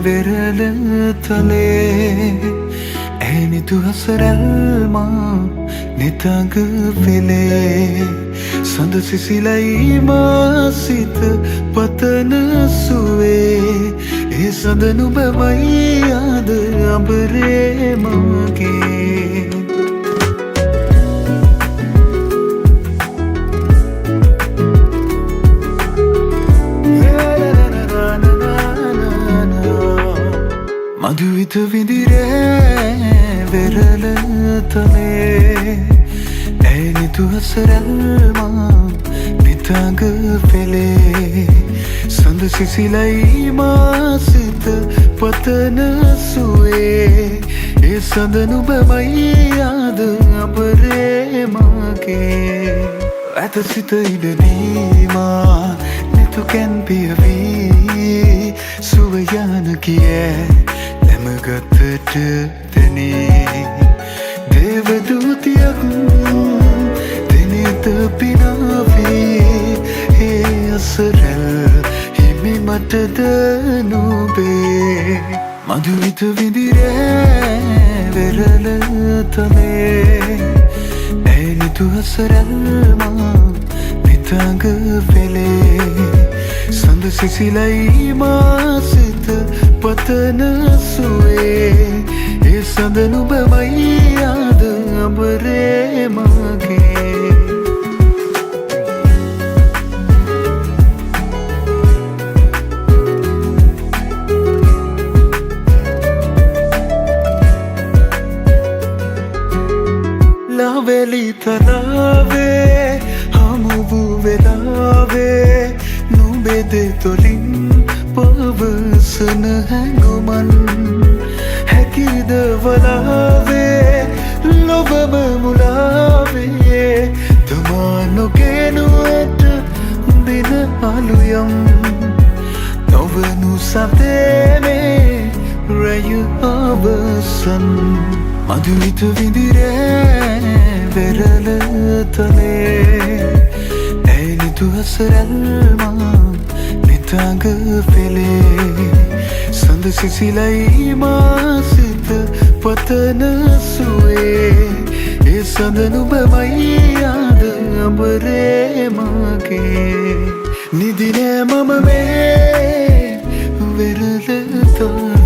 වෙරළ තලේ ඇනිතු හසරල්මා නිතඟ පෙළේ සඳ සිසිලයි මා සිත පතන සුවේ ඒ සඳ නුඹමයි අද අඹරේ මගේ මధుවිත විඳිරේ වෙරළ තලේ ඇනිතු හසරල්මා නිතඟ පෙළේ සඳ සිසිලයි මා සිත පතන සුවේ ඒ සඳ නුඹමයි අද අඹරේ මගේ ඇත සිත ඉඩදීමා නෙතු කැන් පියවී සුව යන කියේ නැමගතට දැනේ දේවදූතියක් දෙනෙත පිනාවේ ඒ අසරැල් හිමි මටද නුබේ මధుවිත විඳිරේ වෙරළ තලේ ඇනිතු හසරල්මා නිතඟ පෙළේ සඳ සිසිලයි මා සිත පතන සුවේ ඒ සඳ නුඹමයි අද අඹරේ මගේ ලවෙලි තලාවේ හමු වූ වෙලාවේ නුඹෙද තොලින් පවසන හැඟුමන් හැකිද වලාවේ ලොවම මුලාවේ තමා නොගෙනු ඇත දින අලුයම් නොවනු සතේනේ රැය අවසන් මధුවිත විඳිරේ වෙරළ තලේ ඇනිතු හසරල්මා නිතඟ පෙළේ සඳ සිසිලයි මා සිත පතන සුවේ ඒ සඳ නුඹමයි අද අඹරේ මගේ නිදිනෑ මම මේ වෙරළ තලේ